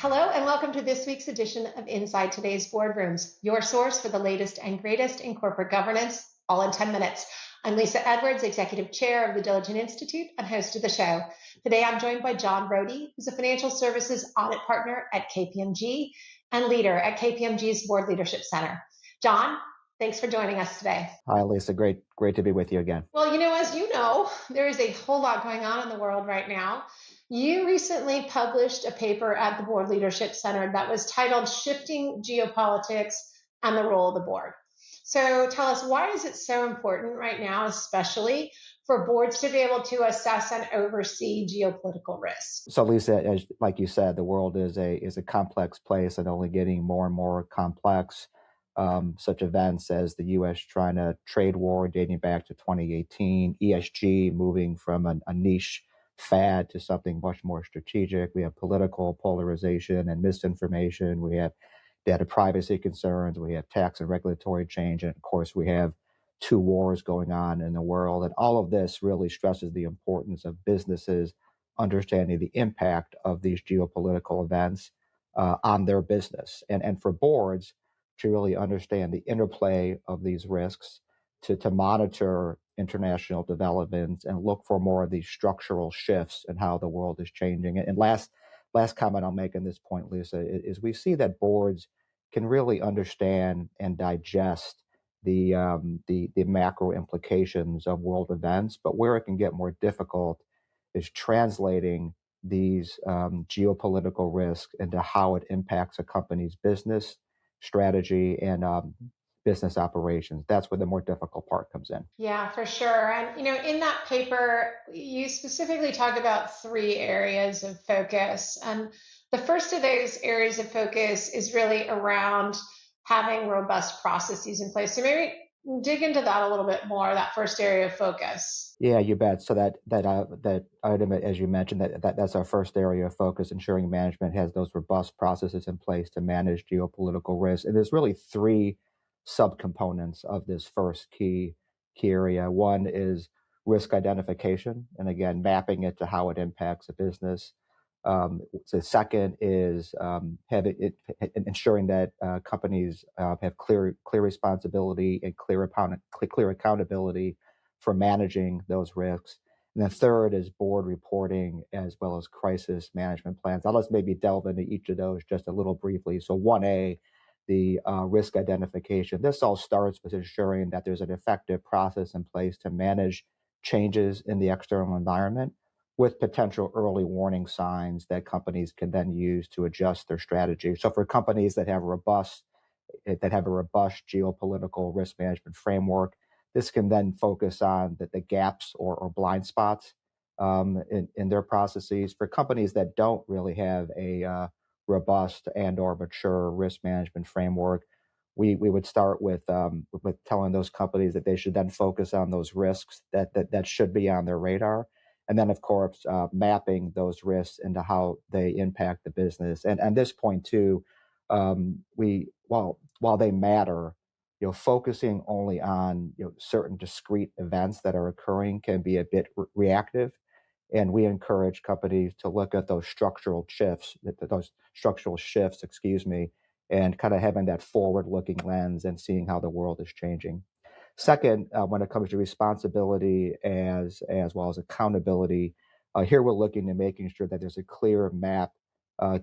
Hello, and welcome to this week's edition of Inside Today's Boardrooms, your source for the latest and greatest in corporate governance, all in 10 minutes. I'm Lisa Edwards, Executive Chair of the Diligent Institute and host of the show. Today, I'm joined by John Rodi, who's a financial services audit partner at KPMG and leader at KPMG's Board Leadership Center. John, thanks for joining us today. Hi, Lisa. Great to be with you again. Well, as you know, there is a whole lot going on in the world right now. You recently published a paper at the Board Leadership Center that was titled Shifting Geopolitics and the Role of the Board. So tell us, why is it so important right now, especially for boards to be able to assess and oversee geopolitical risks? So, Lisa, like you said, the world is a complex place and only getting more and more complex. Such events as the U.S.-China trade war dating back to 2018, ESG moving from a niche fad to something much more strategic. We have political polarization and misinformation. We have data privacy concerns. We have tax and regulatory change. And of course, we have two wars going on in the world. And all of this really stresses the importance of businesses understanding the impact of these geopolitical events on their business. And for boards to really understand the interplay of these risks, to monitor international developments and look for more of these structural shifts in how the world is changing. And last comment I'll make on this point, Lisa, is we see that boards can really understand and digest the macro implications of world events, but where it can get more difficult is translating these geopolitical risks into how it impacts a company's business strategy and business operations. That's where the more difficult part comes in. Yeah, for sure. And, in that paper, you specifically talk about three areas of focus. And the first of those areas of focus is really around having robust processes in place. So maybe dig into that a little bit more, that first area of focus. Yeah, you bet. So that item, as you mentioned, that's our first area of focus, ensuring management has those robust processes in place to manage geopolitical risk. And there's really three subcomponents of this first key area. One is risk identification, and again, mapping it to how it impacts a business. The second is ensuring that companies have clear responsibility and clear accountability for managing those risks. And then third is board reporting as well as crisis management plans. I'll just maybe delve into each of those just a little briefly. So 1A, the risk identification. This all starts with ensuring that there's an effective process in place to manage changes in the external environment with potential early warning signs that companies can then use to adjust their strategy. So for companies that have a robust geopolitical risk management framework, this can then focus on the gaps or blind spots in their processes. For companies that don't really have a robust and or mature risk management framework, we would start with telling those companies that they should then focus on those risks that should be on their radar. And then, of course, mapping those risks into how they impact the business. And at this point, too, while they matter, focusing only on certain discrete events that are occurring can be a bit reactive. And we encourage companies to look at those structural shifts, and kind of having that forward-looking lens and seeing how the world is changing. Second, when it comes to responsibility as well as accountability, here we're looking at making sure that there's a clear map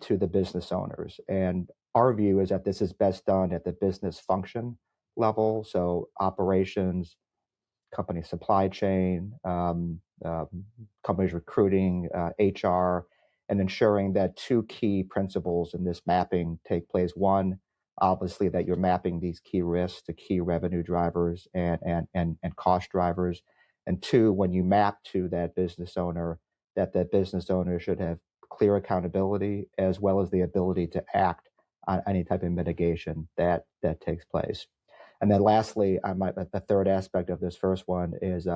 to the business owners. And our view is that this is best done at the business function level, so operations, company supply chain, companies recruiting, HR, and ensuring that two key principles in this mapping take place. One, obviously, that you're mapping these key risks to key revenue drivers and cost drivers. And two, when you map to that business owner, that business owner should have clear accountability as well as the ability to act on any type of mitigation that takes place. And then lastly, the third aspect of this first one is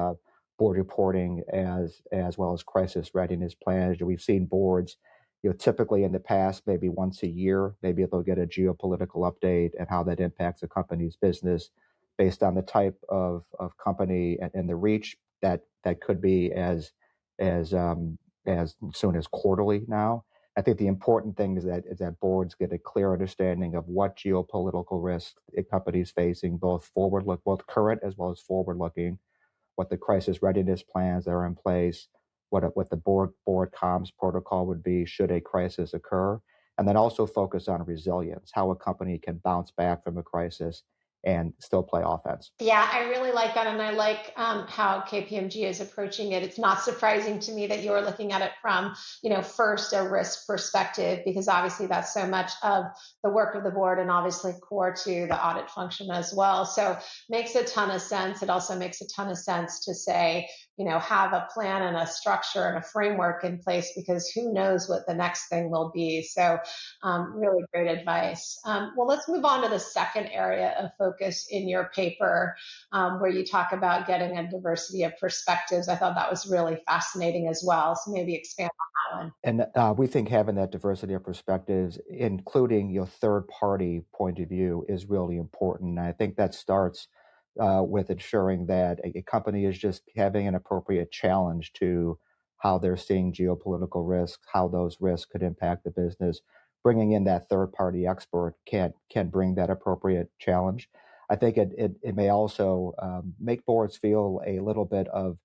board reporting as well as crisis readiness plans. We've seen boards, typically in the past, maybe once a year, maybe they'll get a geopolitical update and how that impacts a company's business based on the type of company and the reach that could be as soon as quarterly now. I think the important thing is that boards get a clear understanding of what geopolitical risks a company is facing, both current as well as forward looking, what the crisis readiness plans that are in place, what the board comms protocol would be should a crisis occur, and then also focus on resilience, how a company can bounce back from a crisis and still play offense. Yeah, I really like that. And I like how KPMG is approaching it. It's not surprising to me that you're looking at it from, first a risk perspective, because obviously that's so much of the work of the board and obviously core to the audit function as well. So makes a ton of sense. It also makes a ton of sense to say, have a plan and a structure and a framework in place, because who knows what the next thing will be. So really great advice. Well, let's move on to the second area of focus in your paper, where you talk about getting a diversity of perspectives. I thought that was really fascinating as well. So maybe expand on that one. And we think having that diversity of perspectives, including your third party point of view, is really important. And I think that starts with ensuring that a company is just having an appropriate challenge to how they're seeing geopolitical risks, how those risks could impact the business. Bringing in that third party expert can bring that appropriate challenge. I think it may also make boards feel a little bit of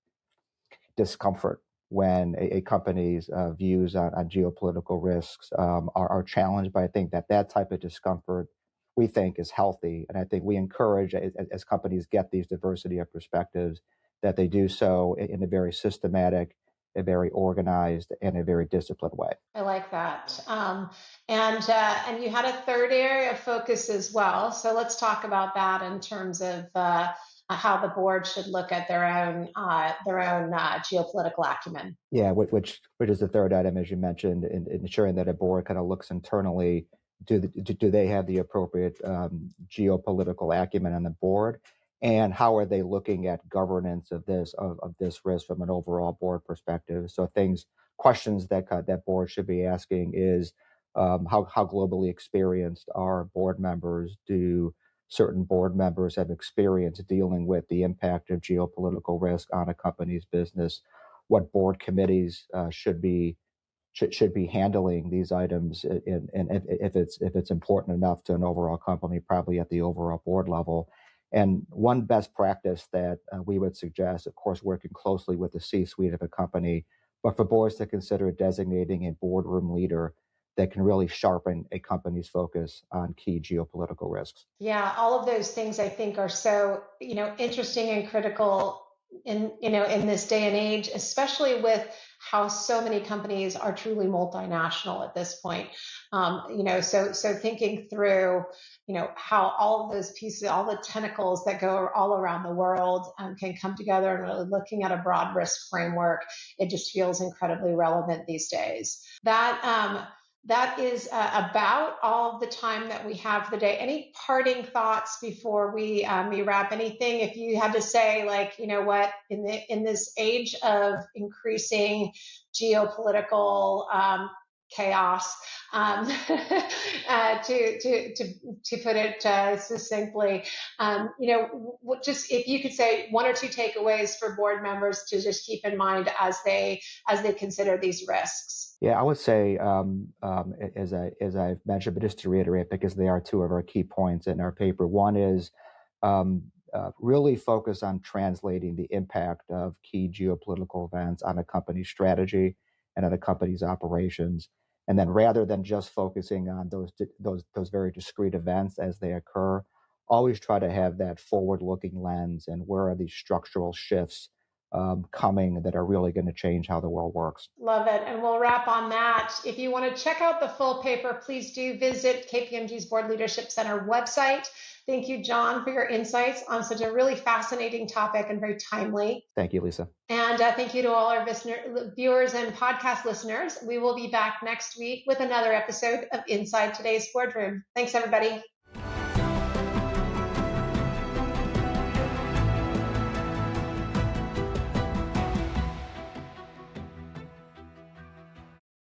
discomfort when a company's views on geopolitical risks are challenged. But I think that type of discomfort we think is healthy, and I think we encourage as companies get these diversity of perspectives that they do so in a very systematic, a very organized, and a very disciplined way. I like that. And you had a third area of focus as well. So let's talk about that in terms of how the board should look at their own geopolitical acumen. Yeah, which is the third item, as you mentioned, in ensuring that a board kind of looks internally. Do they have the appropriate geopolitical acumen on the board, and how are they looking at governance of this risk from an overall board perspective? So questions that board should be asking is how globally experienced are board members? Do certain board members have experience dealing with the impact of geopolitical risk on a company's business? What board committees should be handling these items, and if it's important enough to an overall company, probably at the overall board level. And one best practice that we would suggest, of course, working closely with the C-suite of a company, but for boards to consider designating a boardroom leader that can really sharpen a company's focus on key geopolitical risks. Yeah, all of those things I think are so, interesting and critical in this day and age, especially with how so many companies are truly multinational at this point. So thinking through, how all of those pieces, all the tentacles that go all around the world can come together, and really looking at a broad risk framework, it just feels incredibly relevant these days. That is about all of the time that we have for the day. Any parting thoughts before we wrap? Anything, if you had to say, like, what, in this age of increasing geopolitical chaos, to put it succinctly, just if you could say one or two takeaways for board members to just keep in mind as they consider these risks. Yeah, I would say, as I've mentioned, but just to reiterate, because they are two of our key points in our paper. One is really focus on translating the impact of key geopolitical events on a company's strategy and on a company's operations. And then, rather than just focusing on those very discrete events as they occur, always try to have that forward-looking lens, and where are these structural shifts coming that are really going to change how the world works. Love it. And we'll wrap on that. If you want to check out the full paper, please do visit KPMG's Board Leadership Center website. Thank you, John, for your insights on such a really fascinating topic and very timely. Thank you, Lisa. And thank you to all our viewers and podcast listeners. We will be back next week with another episode of Inside Today's Boardroom. Thanks, everybody.